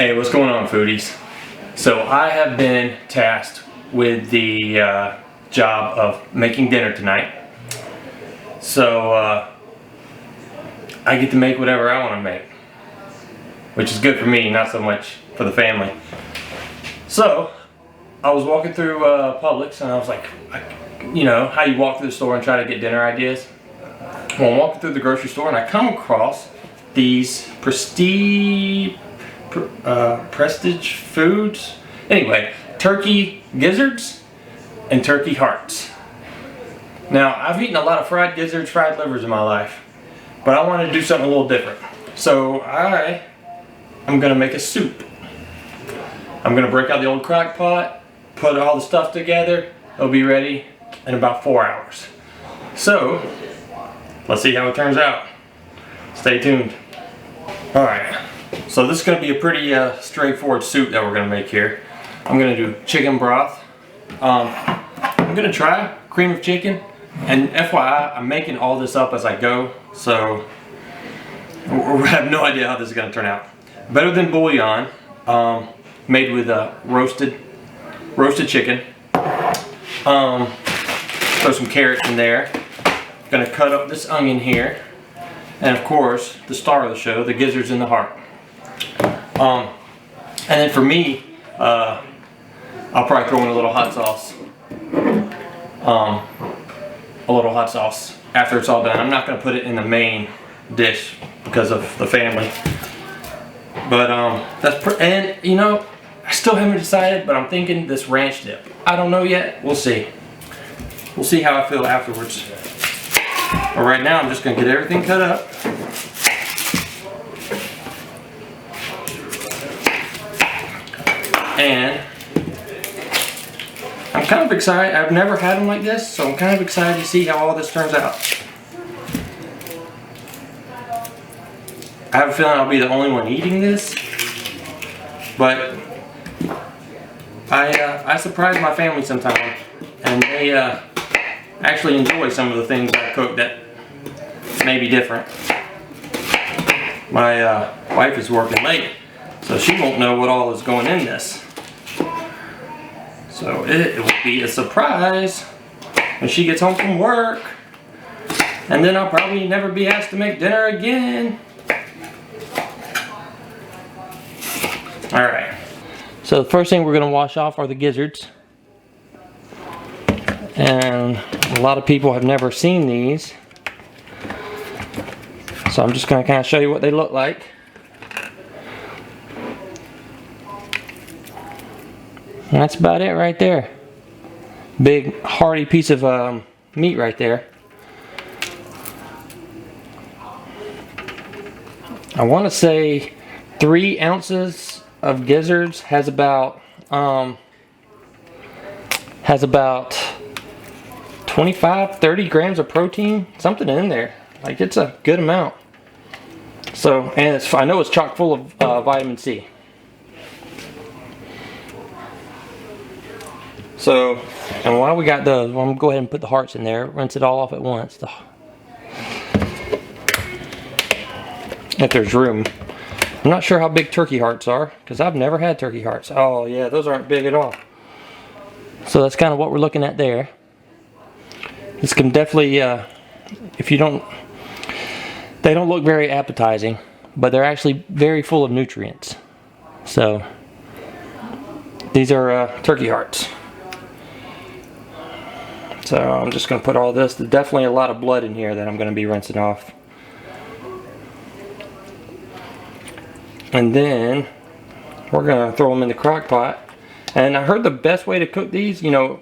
Hey, what's going on, foodies? So I have been tasked with the job of making dinner tonight. So I get to make whatever I want to make, which is good for me, not so much for the family. So I was walking through Publix and I was like, you know, how you walk through the store and try to get dinner ideas? Well, I'm walking through the grocery store and I come across these Prestige Foods. Anyway, turkey gizzards and turkey hearts. Now, I've eaten a lot of fried gizzards, fried livers in my life, but I wanted to do something a little different. So I am going to make a soup. I'm going to break out the old crock pot, put all the stuff together. It'll be ready in about 4 hours. So, let's see how it turns out. Stay tuned. Alright, so this is going to be a pretty straightforward soup that we're going to make here. I'm going to do chicken broth. I'm going to try cream of chicken. And FYI, I'm making all this up as I go, so we have no idea how this is going to turn out. Better than bouillon, made with roasted chicken. Throw some carrots in there. Gonna cut up this onion here, and of course the star of the show, the gizzards and the heart. And then for me, I'll probably throw in a little hot sauce. A little hot sauce after it's all done. I'm not gonna put it in the main dish because of the family. But and you know, I still haven't decided, but I'm thinking this ranch dip. I don't know yet. We'll see. We'll see how I feel afterwards. But right now, I'm just going to get everything cut up. And I'm kind of excited. I've never had them like this, so I'm kind of excited to see how all this turns out. I have a feeling I'll be the only one eating this, but I surprise my family sometimes, and they actually enjoy some of the things I cook that may be different. My wife is working late, so she won't know what all is going in this. So it will be a surprise when she gets home from work, and then I'll probably never be asked to make dinner again. Alright, so the first thing we're going to wash off are the gizzards. And a lot of people have never seen these, so I'm just going to kind of show you what they look like. And that's about it right there. Big hearty piece of meat right there. I want to say 3 ounces of gizzards has about 25-30 grams of protein, something in there. Like, it's a good amount. So, and I know it's chock full of vitamin C. So, and while we got those, I'm gonna go ahead and put the hearts in there, rinse it all off at once. If there's room. I'm not sure how big turkey hearts are, because I've never had turkey hearts. Oh yeah, those aren't big at all. So that's kind of what we're looking at there. This can definitely, if you don't, they don't look very appetizing, but they're actually very full of nutrients. So these are turkey hearts. So I'm just going to put all this. There's definitely a lot of blood in here that I'm going to be rinsing off. And then we're going to throw them in the crock pot. And I heard the best way to cook these, you know,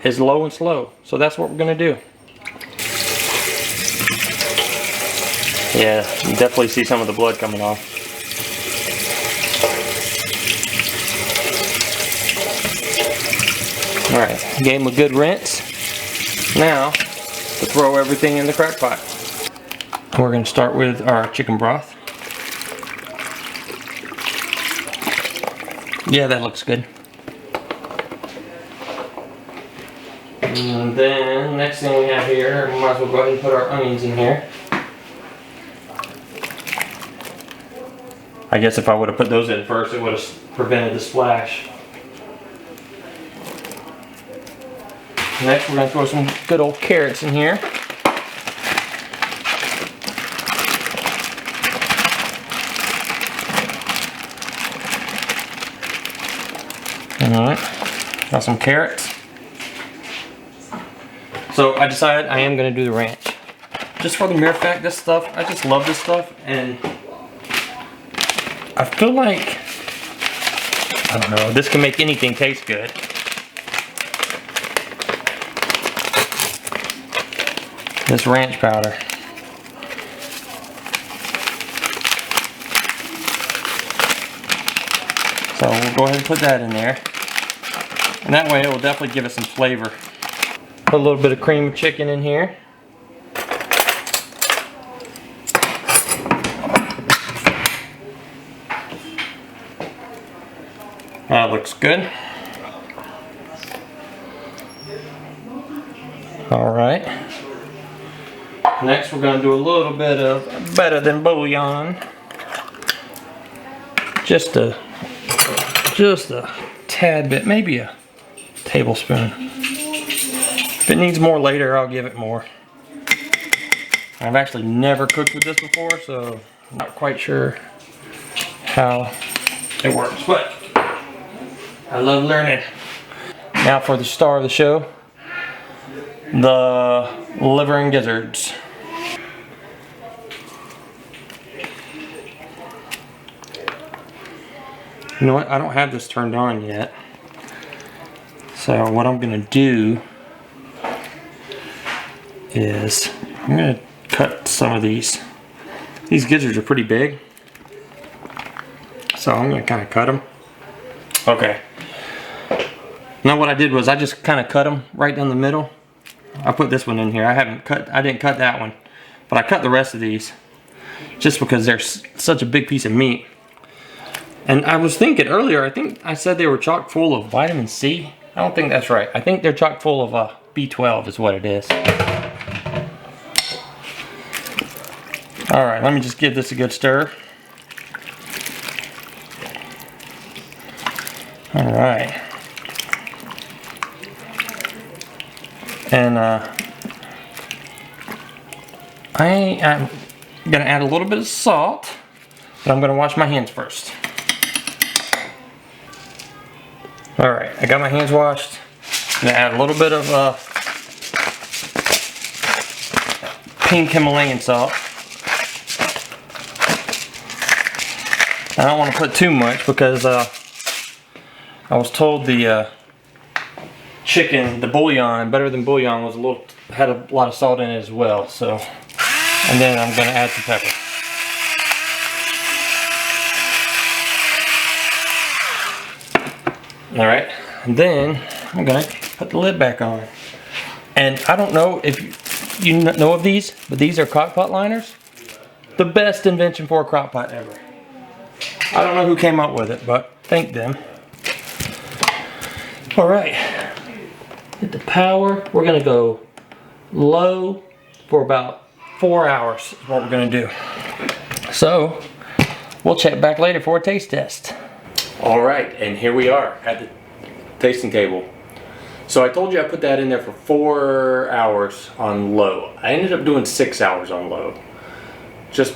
is low and slow. So that's what we're going to do. Yeah, you definitely see some of the blood coming off. Alright, gave them a good rinse. Now, to throw everything in the crock pot. We're going to start with our chicken broth. Yeah, that looks good. And then, next thing we have here, we might as well go ahead and put our onions in here. I guess if I would have put those in first, it would have prevented the splash. Next, we're going to throw some good old carrots in here. Alright, got some carrots. So I decided I am going to do the ranch. Just for the mere fact, this stuff, I just love this stuff, and I feel like, I don't know, this can make anything taste good. This ranch powder. So we'll go ahead and put that in there. And that way it will definitely give it some flavor. Put a little bit of cream of chicken in here. That looks good. Alright. Next we're going to do a little bit of better than bouillon. Just a tad bit, maybe a tablespoon. If it needs more later, I'll give it more. I've actually never cooked with this before, so I'm not quite sure how it works, but I love learning. Now for the star of the show, the liver and gizzards. You know what? I don't have this turned on yet. So what I'm going to do is I'm going to cut some of these. These gizzards are pretty big. So I'm going to kind of cut them. Okay. Now what I did was I just kind of cut them right down the middle. I put this one in here. I didn't cut that one. But I cut the rest of these just because they're such a big piece of meat. And I was thinking earlier, I think I said they were chock full of vitamin C. I don't think that's right. I think they're chock full of B12 is what it is. Alright, let me just give this a good stir. Alright. And I'm going to add a little bit of salt, but I'm going to wash my hands first. Alright, I got my hands washed. I'm going to add a little bit of pink Himalayan salt. I don't want to put too much because I was told the chicken, the bouillon, better than bouillon, had a lot of salt in it as well. So, and then I'm going to add some pepper. Alright, and then I'm going to put the lid back on. And I don't know if you know of these, but these are crockpot liners. The best invention for a crockpot ever. I don't know who came up with it, but thank them. Alright, hit the power. We're going to go low for about 4 hours is what we're going to do. So, we'll check back later for a taste test. Alright, and here we are at the tasting table. So I told you I put that in there for 4 hours on low. I ended up doing 6 hours on low. Just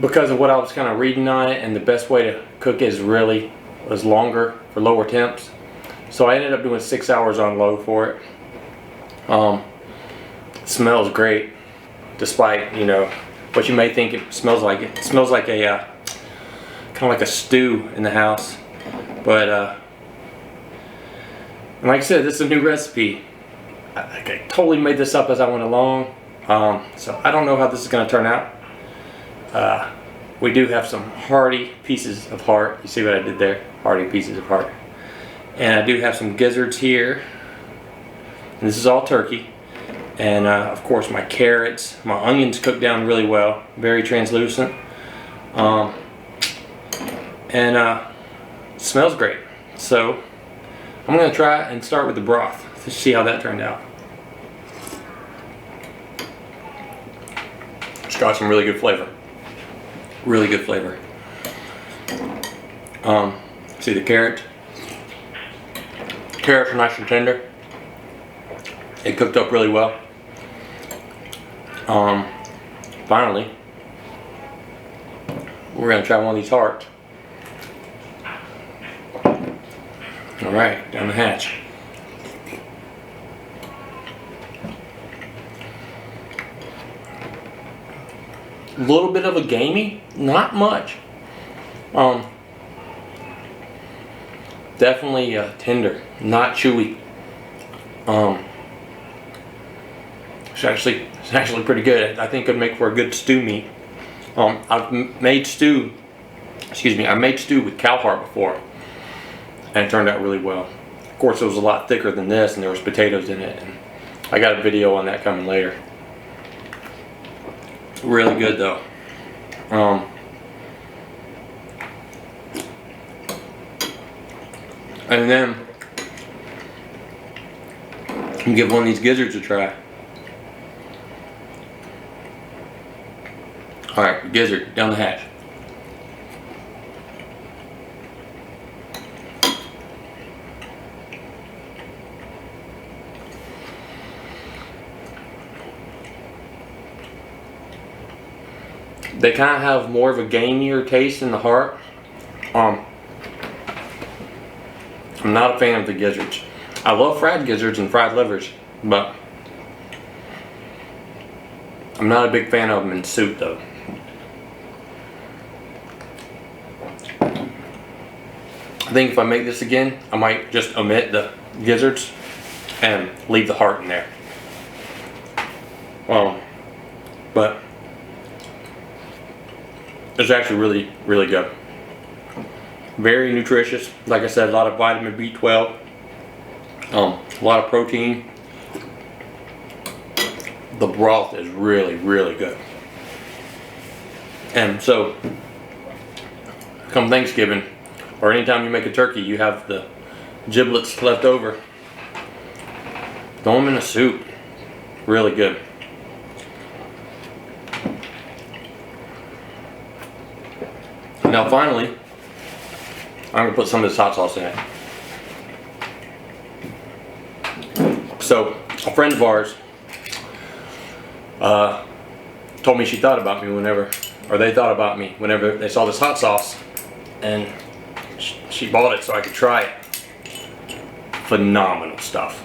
because of what I was kind of reading on it, and the best way to cook it was longer for lower temps. So I ended up doing 6 hours on low for it. It smells great, despite, you know, what you may think it smells like. It smells like a kind of like a stew in the house, but and like I said, this is a new recipe. I totally made this up as I went along, so I don't know how this is going to turn out. We do have some hearty pieces of heart. You see what I did there? Hearty pieces of heart. And I do have some gizzards here, and this is all turkey. And of course my carrots, my onions cooked down really well, very translucent. And it smells great. So I'm going to try and start with the broth to see how that turned out. It's got some really good flavor. Really good flavor. See the carrots. Carrots are nice and tender. It cooked up really well. Finally, we're gonna try one of these hearts. All right, down the hatch. A little bit of a gamey, not much. Definitely tender, not chewy. It's actually pretty good. I think it'd make for a good stew meat. I made stew with cow heart before, and it turned out really well. Of course, it was a lot thicker than this, and there was potatoes in it. And I got a video on that coming later. Really good though. And then I'm give one of these gizzards a try. All right, gizzard down the hatch. They kind of have more of a gamier taste in the heart. I'm not a fan of the gizzards. I love fried gizzards and fried livers, but I'm not a big fan of them in soup though. I think if I make this again, I might just omit the gizzards and leave the heart in there. But it's actually really, really good. Very nutritious. Like I said, a lot of vitamin B12. A lot of protein. The broth is really, really good. And so, come Thanksgiving, or anytime you make a turkey, you have the giblets left over. Throw them in a soup. Really good. Now finally, I'm going to put some of this hot sauce in it. So, a friend of ours told me she thought about me they thought about me whenever they saw this hot sauce, and she bought it so I could try it. Phenomenal stuff.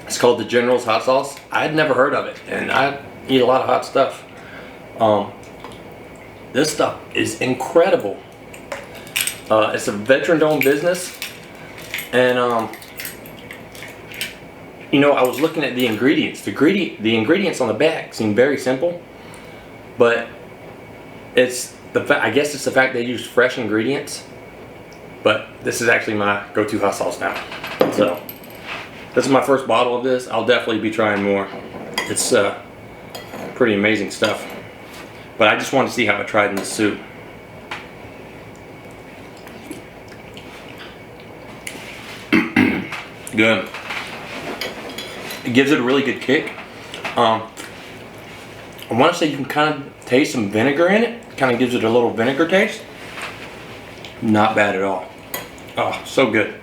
It's called the General's hot sauce. I had never heard of it, and I eat a lot of hot stuff. This stuff is incredible. It's a veteran-owned business, and you know, I was looking at the ingredients. The ingredients on the back seem very simple, but it's I guess it's the fact they use fresh ingredients. But this is actually my go-to hot sauce now. So this is my first bottle of this. I'll definitely be trying more. It's pretty amazing stuff. But I just wanted to see how it tried in the soup. Good. It gives it a really good kick. I want to say you can kind of taste some vinegar in it. Kind of gives it a little vinegar taste. Not bad at all. Oh, so good.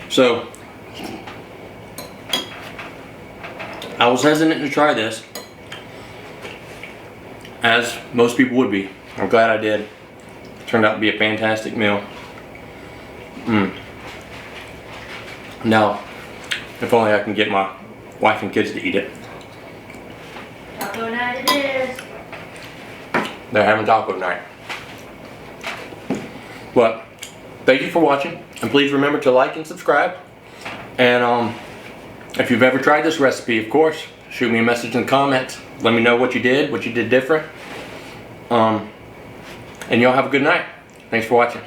So, I was hesitant to try this, as most people would be. I'm glad I did. It turned out to be a fantastic meal. Now, if only I can get my wife and kids to eat it. Taco night it is. They're having taco night. But thank you for watching, and please remember to like and subscribe. And if you've ever tried this recipe, of course, shoot me a message in the comments. Let me know what you did different. And y'all have a good night. Thanks for watching.